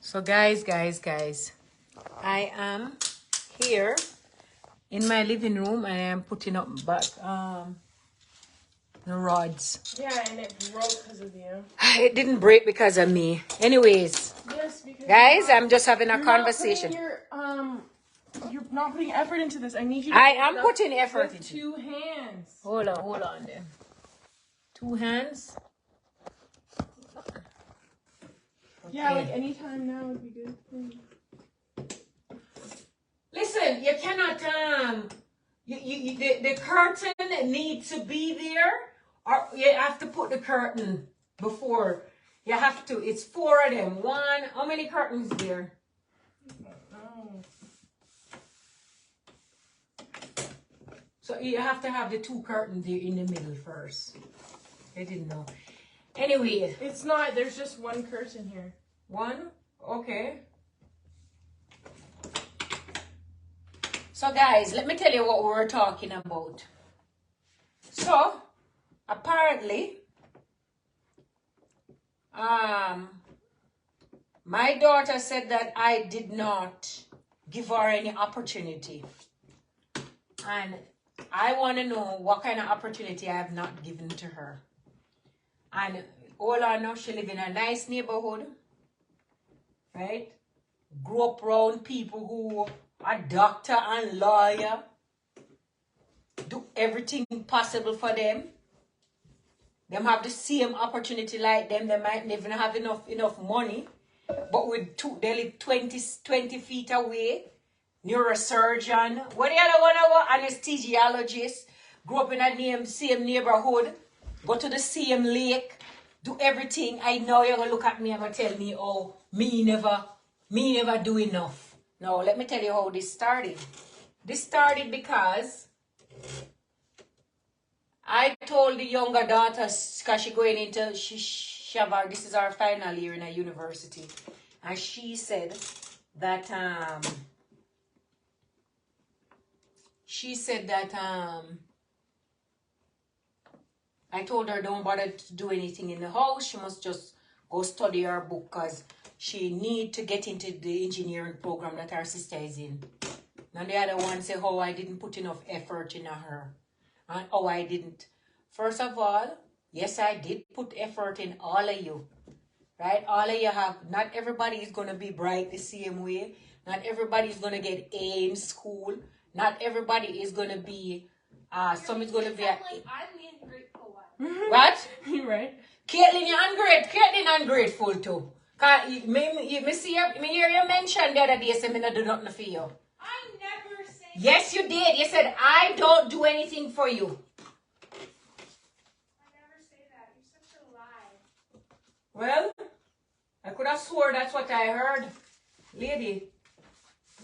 So guys, I am here in my living room and I am putting up back the rods. Yeah, and it broke because of you. It didn't break because of me. Anyways, Yes, because guys, I'm just having a conversation. You're not putting effort into this. I need you to I am putting effort with into two hands. Hold on then. Two hands. Yeah, like anytime now would be good. Listen, you cannot the curtain needs to be there, or you have to put the curtain before. You have to. It's 4 of them. One. How many curtains there? Oh. So you have to have the 2 curtains there in the middle first. I didn't know. Anyway, It's not. There's just one curtain here. one. Okay. So guys, let me tell you what we were talking about. So, apparently, my daughter said that I did not give her any opportunity. And I want to know what kind of opportunity I have not given to her. And all I know, she live in a nice neighborhood, right? Grew up around people who are doctor and lawyer, do everything possible for them. Them have the same opportunity like them. They might not even have enough money, but they live 20 feet away. Neurosurgeon, what the other one, anesthesiologist, grew up in a same neighborhood, go to the same lake, do everything. I know you're gonna look at me and gonna tell me, oh, me never do enough. Now, let me tell you how this started. This started because I told the younger daughter, because she's going into, this is our final year in a university. And she said that, I told her don't bother to do anything in the house. She must just go study her book because she need to get into the engineering program that her sister is in. And the other one said, oh, I didn't put enough effort in her. And oh, I didn't. First of all, yes, I did put effort in all of you. Right? All of you have, not everybody is going to be bright the same way. Not everybody is going to get A in school. Not everybody is going to be, some is going to be I'm the ungrateful one. What? You're right. Caitlin, you're ungrateful. Caitlin ungrateful too. Cause me hear you mention the other day, say me not do nothing for you. I never say Yes, you did. You said, I don't do anything for you. I never say that. You're such a lie. Well, I could have swore that's what I heard. Lady,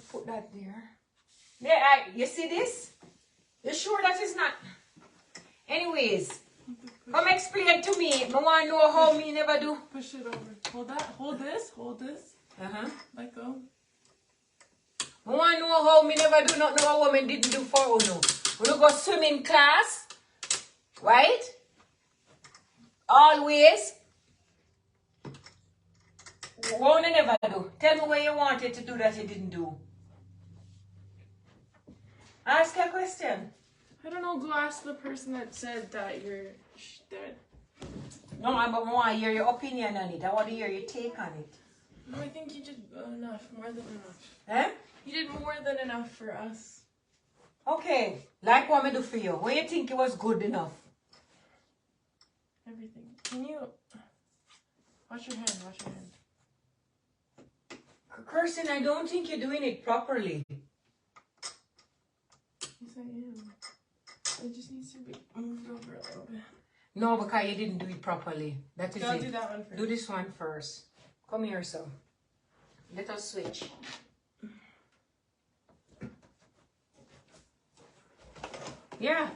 put that there. There, you see this? You sure that is not? Anyways, come explain to me. I want to know how me never do. Push it over. Hold that. Hold this. Hold this. Let go. I want to know how me never do nothing a woman didn't do for Uno. We go swimming class, right? Always. What you never do? Tell me what you wanted to do that you didn't do. Ask a question. I don't know. Go ask the person that said that you're dead. No, but I want to hear your opinion on it. I want to hear your take on it. No, I think you did enough. More than enough. Eh? You did more than enough for us. Okay. Like what I do for you. What you think it was good enough? Everything. Can you... Wash your hand. Wash your hand. Kirsten, I don't think you're doing it properly. Yes, I am. It just needs to be moved over a little bit. No, because you didn't do it properly. That is I'll it. do that one first. Do this one first. Come here, so. Let us switch. Yeah.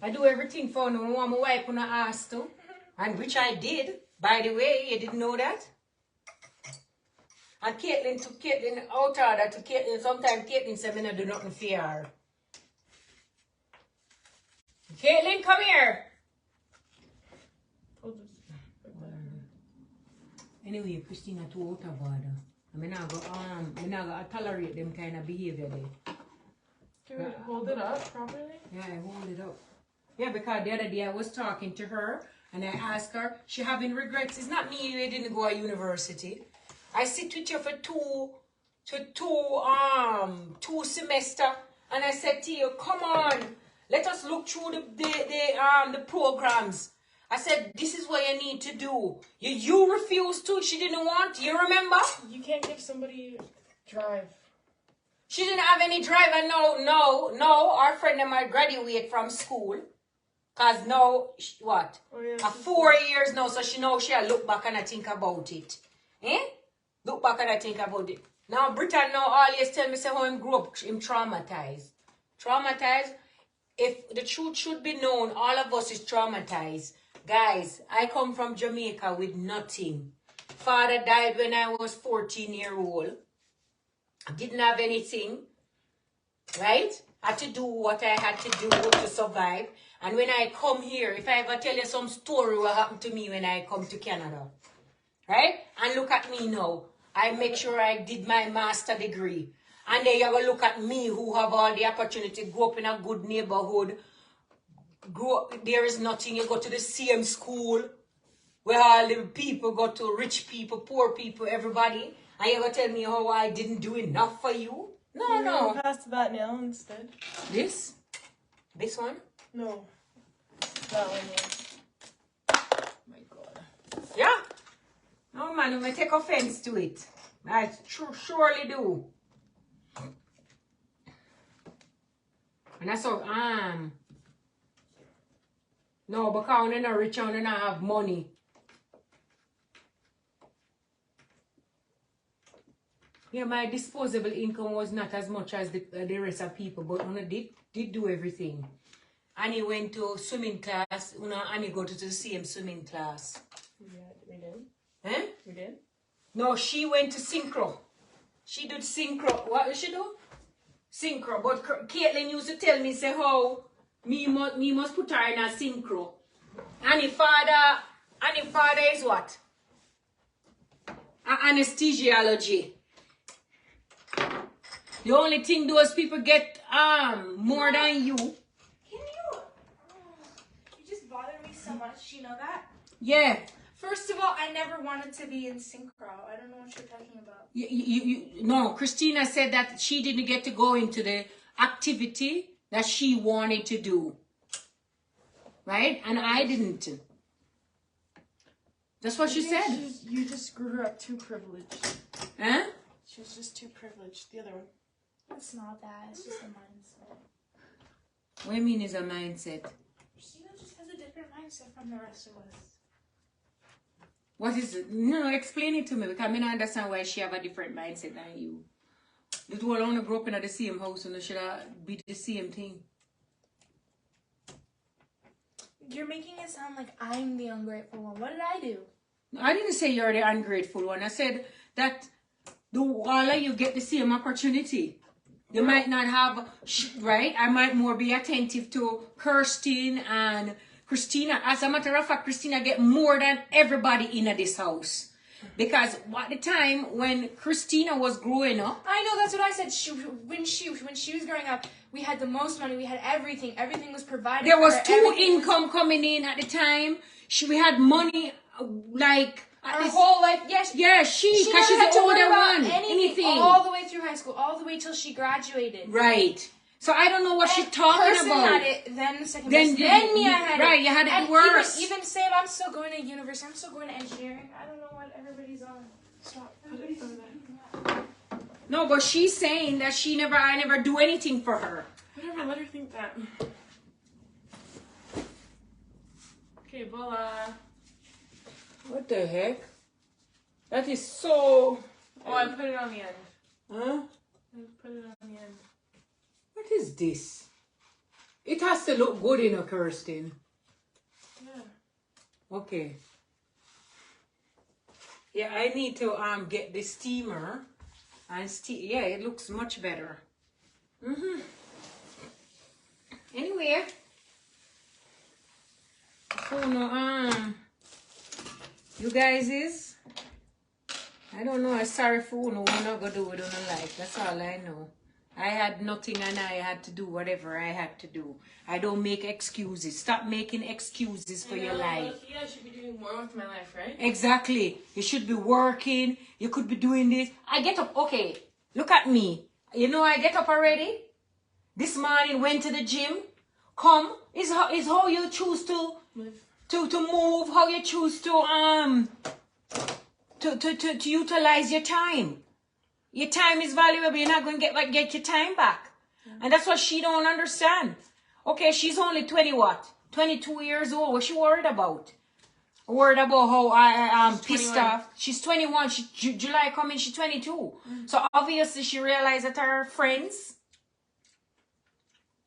I do everything for no one. My wife when I asked to. And which I did. By the way, you didn't know that? And Caitlin took Caitlin out order to Caitlin. Sometimes Caitlin said, I do nothing for her. Caitlin, come here. Hold this. Anyway, Christina, too out of order. I not tolerate them kind of behavior there. Can we hold it up properly? Yeah, I hold it up. Yeah, because the other day I was talking to her and I asked her, she having regrets. It's not me, you didn't go to university. I sit with you for two semester, and I said to you, come on, let us look through the programs. I said, this is what you need to do. You refused to. She didn't want. You remember? You can't give somebody drive. She didn't have any drive. And no. Our friend might graduate from school. Because now, what? Oh, yeah, 4 years now, so she knows she'll look back and I think about it. Eh? Look back and I think about it. Now, Britain now always tell me, say how him grew up, him traumatized. Traumatized? If the truth should be known, all of us is traumatized. Guys, I come from Jamaica with nothing. Father died when I was 14-year-old. Didn't have anything. Right? Had to do what I had to do to survive. And when I come here, if I ever tell you some story what happened to me when I come to Canada. Right? And look at me now. I make sure I did my master degree. And then you're going to look at me who have all the opportunity, grow up in a good neighborhood. There is nothing. You go to the same school where all the people go to, rich people, poor people, everybody. And you're going to tell me how I didn't do enough for you? No. Pass that nail instead. This? This one? No. That one, yeah. My God. Yeah? No, man, you may take offense to it. I surely do. And that's how, no, because they're not rich and they not have money. Yeah, my disposable income was not as much as the rest of people, but I did do everything. Annie went to swimming class. Annie go to the same swimming class. Yeah, we did. Eh? We did? No, she went to synchro. She did synchro. What did she do? Synchro. But Caitlin used to tell me, say, how me must put her in a synchro. Annie father is what? Anesthesiology. The only thing those people get more than you. Can you? You just bother me so much. You know that? Yeah. First of all, I never wanted to be in synchro. I don't know what you're talking about. No, Christina said that she didn't get to go into the activity that she wanted to do. Right? And I didn't. That's what she said. You just grew her up too privileged. Huh? She was just too privileged. The other one. It's not that. It's just a mindset. What do you mean is a mindset? Christina just has a different mindset from the rest of us. What is it? No, explain it to me because I don't understand why she have a different mindset than you. The two alone grew up in the same house and they should be the same thing. You're making it sound like I'm the ungrateful one. What did I do? I didn't say you're the ungrateful one. I said that all of you get the same opportunity. You might not have, right? I might more be attentive to Kirsten and Christina. As a matter of fact, Christina get more than everybody in this house. Because at the time when Christina was growing up, I know, that's what I said. When she was growing up, we had the most money. We had everything. Everything was provided. There was for her. two income coming in at the time. We had money like our whole life. Yes. Yeah, because she's never had the to worry older about one. anything all the way through high school, all the way till she graduated. Right. So I don't know what she's talking Kirsten about. had it, then second best, then me I had it. Right, you had it and worse. Even Sam, I'm still going to university. I'm still going to engineering. I don't know what everybody's on. Stop. Everybody's on that. No, but she's saying that I never do anything for her. Whatever, let her think that. Okay, voila. What the heck? That is so... Oh, I put it on the end. Huh? I put it on the end. What is this? It has to look good, Kirsten. Yeah. Okay. Yeah, I need to get the steamer and yeah, it looks much better. Anyway, so no, you guys is I don't know. I'm sorry for no one not gonna do what I don't like. That's all I know. I had nothing and I had to do whatever I had to do. I don't make excuses. Stop making excuses for your life. Yeah, I should be doing more with my life, right? Exactly. You should be working. You could be doing this. I get up. Okay, look at me. You know I get up already. This morning went to the gym. Come is how you choose to move. How you choose to utilize your time. Your time is valuable. You're not going to get your time back. And that's what she don't understand. Okay, she's only 22 years old. What she worried about? Worried about how I am pissed 21. off. She's 21. July coming, she's 22. So obviously she realized that her friends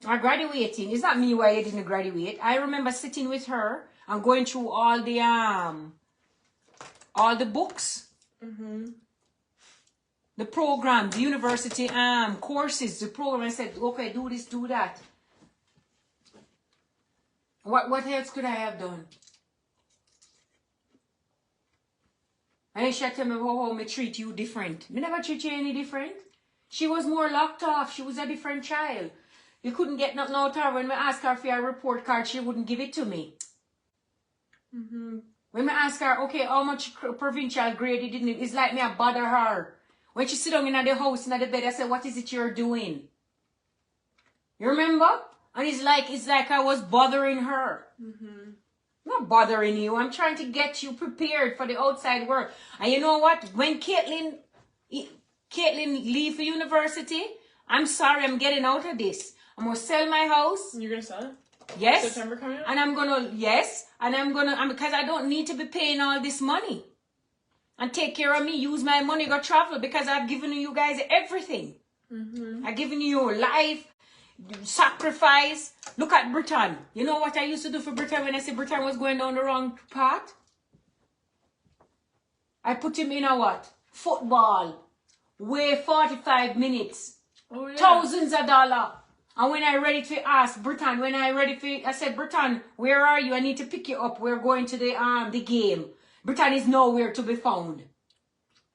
are graduating. It's not me why you didn't graduate. I remember sitting with her and going through all the books. The program, the university courses, the program. I said, okay, do this, do that. What else could I have done? And then she tell me how me treat you different. Me never treat you any different. She was more locked off. She was a different child. You couldn't get nothing out of her. When we asked her for a report card, she wouldn't give it to me. When we asked her, okay, how much provincial grade you didn't, it's like me I bother her. When she sit down in the house, in the bed, I said, what is it you're doing? You remember? And it's like I was bothering her. I'm not bothering you. I'm trying to get you prepared for the outside world. And you know what? When Caitlin leave for university, I'm sorry, I'm getting out of this. I'm going to sell my house. You're going to sell it? Yes. September coming up? And I'm going to, yes. And because I don't need to be paying all this money. And take care of me, use my money, go travel, because I've given you guys everything. I've given you your life, sacrifice. Look at Britain. You know what I used to do for Britain when I said Britain was going down the wrong path? I put him in a what? Football. Weigh 45 minutes. Oh, yeah. Thousands of dollars. And when I ready to ask Britain, I said, Britain, where are you? I need to pick you up. We're going to the game. Britain is nowhere to be found.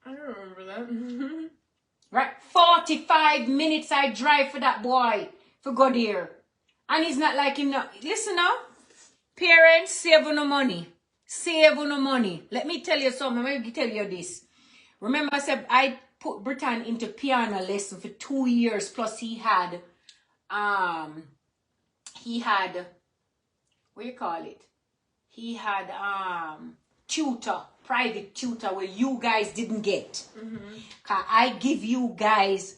I don't remember that. Right? 45 minutes I drive for that boy for go there. And he's not like him now. Listen now. Parents, save no money. Save no money. Let me tell you something. Let me tell you this. Remember I said I put Britain into piano lesson for 2 years. Plus he had, what you call it? He had, tutor, private tutor where you guys didn't get. Cause I give you guys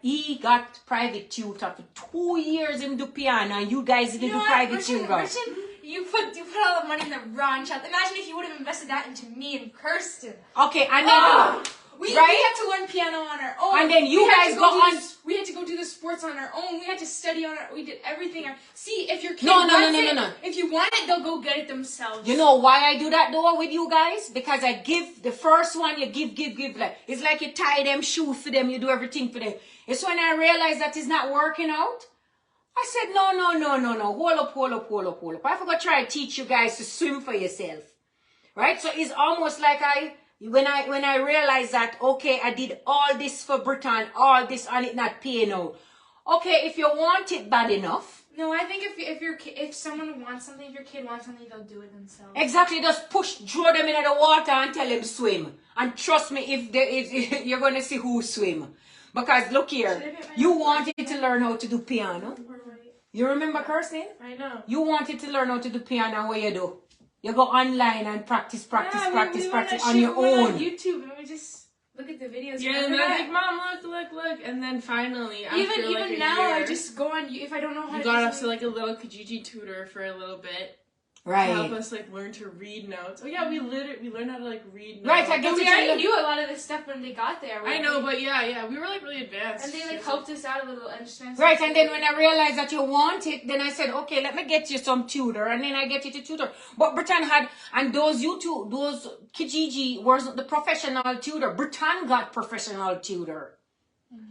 he got private tutor for 2 years in the piano and you guys didn't do private tutor. You put all the money in the wrong child. Imagine if you would have invested that into me and Kirsten. Okay, and then we had to learn piano on our own. And then you guys go on. We had to go do the sports on our own. We had to study on our. We did everything. See, if your kid No. If you want it, they'll go get it themselves. You know why I do that though with you guys? Because I give the first one. You give. Like it's like you tie them shoes for them. You do everything for them. It's when I realize that it's not working out. I said no. Hold up. I forgot to try to teach you guys to swim for yourself, right? So it's almost like when I realized that, okay, I did all this for Britain, all this, and it not paying out. Okay, if you want it bad enough. No, I think if someone wants something, if your kid wants something, they'll do it themselves. Exactly, just throw them into the water and tell them swim. And trust me, if you're going to see who swim. Because look here, you wanted to learn how to do piano. You remember Kirsten? I know. You wanted to learn how to do piano, what you do? You go online and practice on your own. On YouTube and we just look at the videos. Yeah, and they're like, Mom, look. And then finally, after even now, year, I just go on, if I don't know how to do got us to like a little Kijiji tutor for a little bit. Right. To help us like learn to read notes. Oh yeah, we learned how to like read notes. Right, I get we already knew a lot of this stuff when they got there. I know, but yeah, we were like really advanced. And they like helped us out a little. Right, and then when I realized that you want it, then I said, okay, let me get you some tutor, and then I get you to tutor. But Britain had, and those Kijiji wasn't the professional tutor. Britain got professional tutor.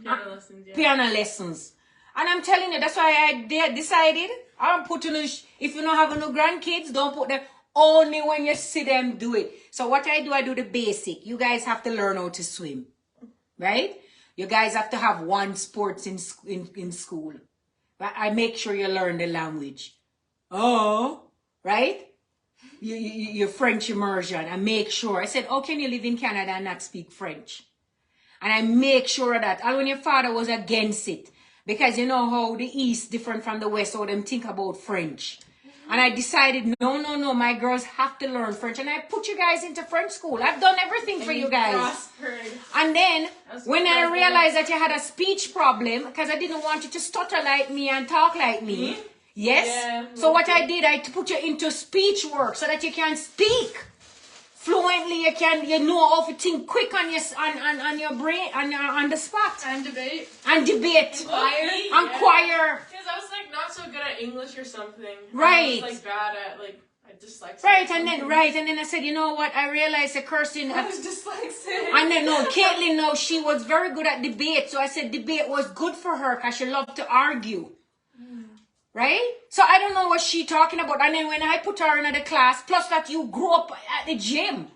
Piano lessons, yeah. Piano lessons. And I'm telling you, that's why I decided, I'm putting, if you don't have no grandkids, don't put them only when you see them do it. So what I do the basic. You guys have to learn how to swim, right? You guys have to have one sports in school. I make sure you learn the language. Oh, right? Your French immersion. I make sure. I said, how can you live in Canada and not speak French? And I make sure of that. And when your father was against it, because you know how the East different from the West, how them think about French. And I decided, no, my girls have to learn French. And I put you guys into French school. I've done everything for you guys. Prospered. And then, when I realized that you had a speech problem, because I didn't want you to stutter like me and talk like me. Yes? Yeah, so what I did, I put you into speech work so that you can speak fluently. You know how to think quick on your brain, on the spot. And debate. And debate. And choir. Because I was like not so good at English or something. Right. I was like bad at like dyslexia. Right, and then I said, you know what? I realized that Kirsten. I was dyslexic. And then Caitlin, no, she was very good at debate. So I said debate was good for her because she loved to argue. Right? So I don't know what she talking about. And then when I put her in the class, plus that you grew up at the gym.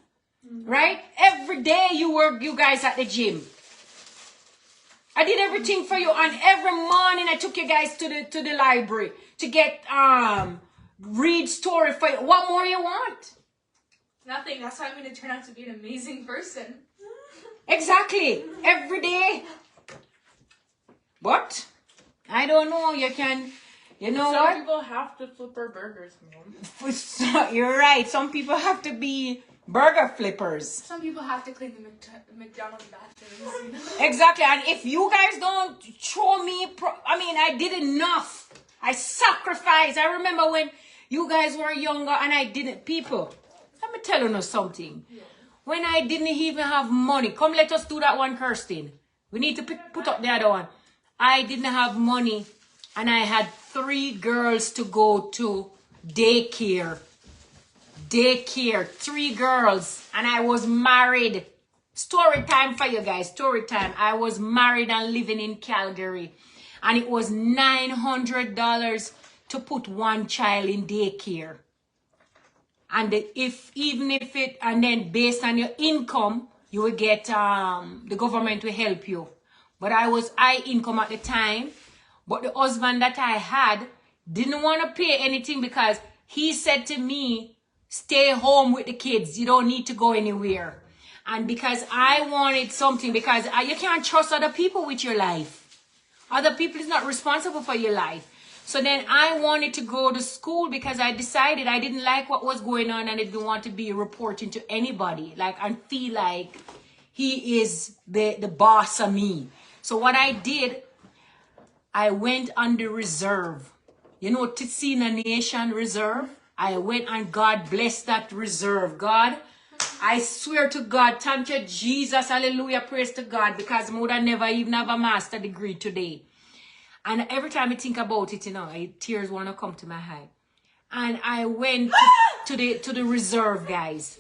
Right? Every day you guys at the gym. I did everything for you, and every morning I took you guys to the library to get read story for you. What more you want? Nothing. That's how I'm going to turn out to be an amazing person. Exactly. Every day. But I don't know. You know what? Some people have to flip our burgers, Mom. You're right. Some people have to be burger flippers. Some people have to clean the McDonald's bathrooms. You know? Exactly. And if you guys don't show me, I did enough. I sacrificed. I remember when you guys were younger and I didn't. People, let me tell you something. Yeah. When I didn't even have money, come let us do that one, Kirsten. We need to put up the other one. I didn't have money. And I had 3 girls to go to daycare. 3 girls. And I was married. Story time for you guys. Story time. I was married and living in Calgary. And it was $900 to put 1 child in daycare. And and then based on your income, you will get, the government will help you. But I was high income at the time. But the husband that I had didn't want to pay anything because he said to me, stay home with the kids. You don't need to go anywhere. And because I wanted something, because you can't trust other people with your life. Other people is not responsible for your life. So then I wanted to go to school because I decided I didn't like what was going on and I didn't want to be reporting to anybody. And feel like he is the boss of me. So what I did, I went on the reserve. You know, Titsina Nation Reserve? I went and God blessed that reserve. God, I swear to God, thank you, Jesus, hallelujah, praise to God, because I would have never even have a master degree today. And every time I think about it, tears want to come to my eye. And I went to the reserve, guys.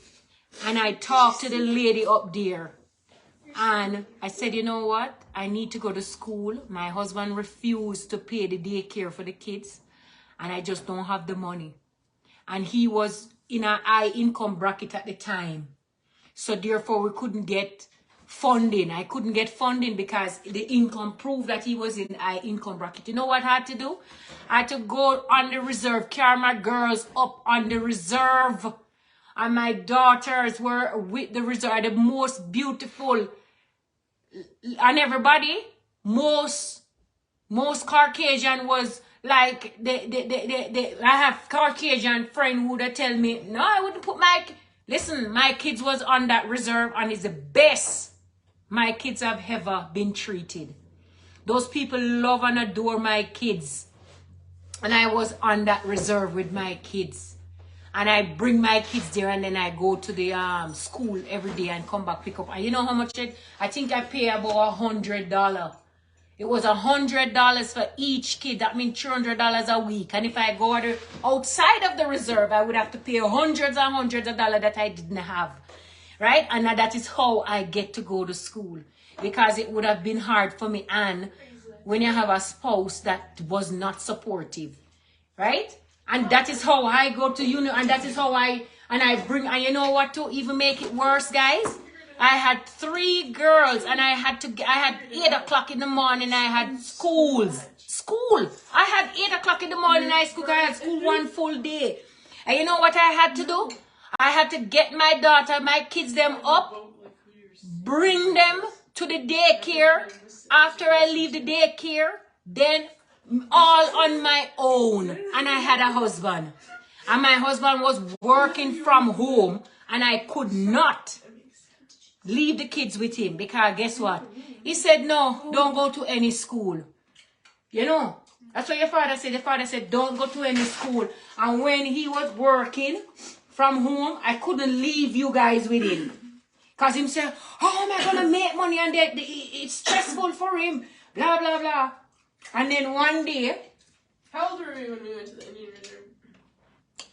And I talked to the lady up there. And I said, you know what? I need to go to school. My husband refused to pay the daycare for the kids. And I just don't have the money. And he was in a high income bracket at the time. So therefore we couldn't get funding. I couldn't get funding because the income proved that he was in high income bracket. You know what I had to do? I had to go on the reserve, carry my girls up on the reserve. And my daughters were with the reserve, the most beautiful. And everybody, most Caucasian was like, I have Caucasian friend who would tell me, no, I wouldn't put my kids was on that reserve and it's the best my kids have ever been treated. Those people love and adore my kids. And I was on that reserve with my kids. And I bring my kids there and then I go to the school every day and come back pick up. And you know how much I think I pay about $100. It was $100 for each kid. That means $200 a week. And if I go outside of the reserve, I would have to pay hundreds and hundreds of dollars that I didn't have. Right? And that is how I get to go to school. Because it would have been hard for me. And when you have a spouse that was not supportive. Right? And that is how I go to and that is how I bring, and you know what, to even make it worse, guys? I had 3 girls, and I had 8 o'clock in the morning, I had school. I had 8 o'clock in the morning, I had school 1 full day. And you know what I had to do? I had to get my kids them up, bring them to the daycare. After I leave the daycare, then all on my own. And I had a husband. And my husband was working from home, and I could not leave the kids with him, because guess what? He said, no, don't go to any school. You know, that's what your father said. Your father said, don't go to any school. And when he was working from home, I couldn't leave you guys with him. Because him said, how am I going to make money? And it's stressful for him. Blah, blah, blah. And then one day. How old were we when we went to the Indian Reserve?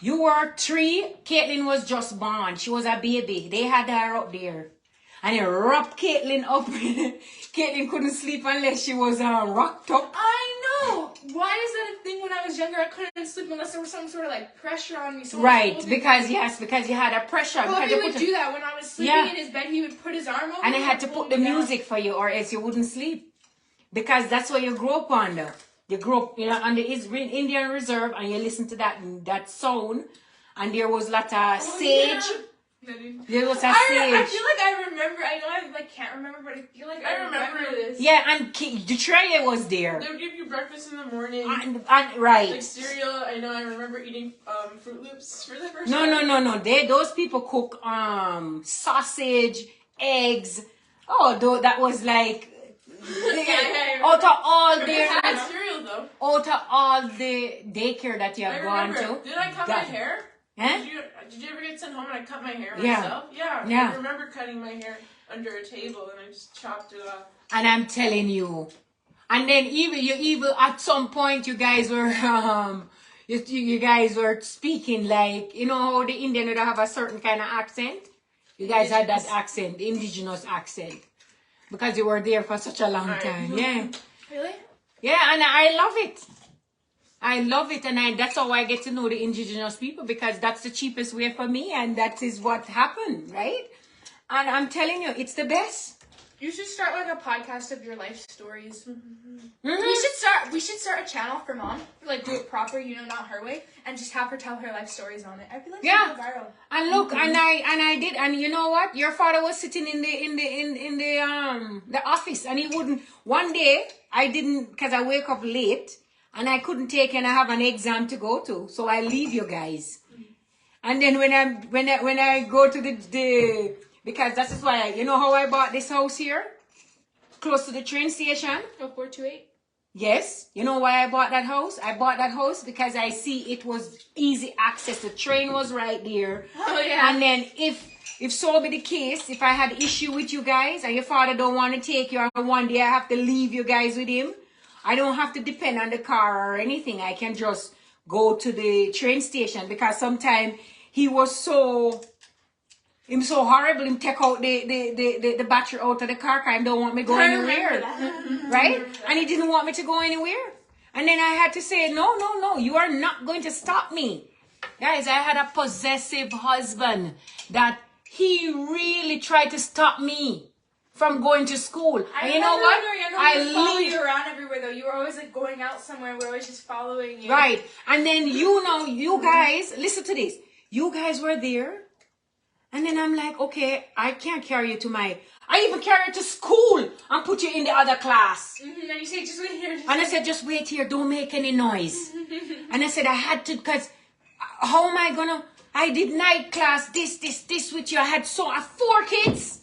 You were 3. Caitlin was just born. She was a baby. They had her up there. And it wrapped Caitlin up. Caitlin couldn't sleep unless she was rocked up. I know. Why is that a thing? When I was younger, I couldn't sleep unless there was some sort of like pressure on me. Right, because you had a pressure. Well, he would do that when I was sleeping in his bed. He would put his arm over and I me had to put the music for you, or else you wouldn't sleep. Because that's what you grew up under. You grew up, on the Indian Reserve, and you listen to that sound, and there was like a sage. Yeah. There was a sage. I feel like I remember. I know I can't remember, but I feel like I remember this. Yeah, and the tray was there. They would give you breakfast in the morning. And right. Like cereal. I remember eating Fruit Loops for the first No, time. no. Those people cook sausage, eggs. Oh, that was like out of all their cereal though. Out of all the daycare that you have gone to. Did I cut my hair? Huh? Did you ever get sent home and I cut my hair Yeah. myself? Yeah. I remember cutting my hair under a table and I just chopped it off. And I'm telling you. And then even at some point you guys were you guys were speaking like, you know how the Indian would have a certain kind of accent? You guys had that accent, the indigenous accent. Because you were there for such a long time. Yeah. Really? Yeah, and I love it. I love it, and that's how I get to know the indigenous people, because that's the cheapest way for me, and that is what happened, right? And I'm telling you, it's the best. You should start like a podcast of your life stories. Mm-hmm. We should start a channel for Mom, like do it proper, not her way, and just have her tell her life stories on it. I feel like she'll go viral. And look, and I did, and you know what? Your father was sitting in the office, and he wouldn't. One day I didn't, because I wake up late. And I couldn't take, and I have an exam to go to, so I leave you guys. And then when I go to the because that is why you know how I bought this house here, close to the train station. 428. Yes, you know why I bought that house? I bought that house because I see it was easy access. The train was right there. Oh yeah. And then if so be the case, if I had issue with you guys and your father don't want to take you, and one day I have to leave you guys with him, I don't have to depend on the car or anything. I can just go to the train station, because sometimes he was so horrible. Him take out the battery out of the car and don't want me to go anywhere. Right? And he didn't want me to go anywhere. And then I had to say, no, you are not going to stop me. Guys, I had a possessive husband that he really tried to stop me from going to school. And you know what? I follow you around everywhere though. You were always like going out somewhere. We're always just following you. Right. And then you guys, listen to this. You guys were there. And then I'm like, okay, I can't carry you to I even carry you to school and put you in the other class. Mm-hmm. And you say, just wait here. And I said, just wait here. Don't make any noise. And I said, I had to, because how am I going to, I did night class, this with you. I had 4 kids.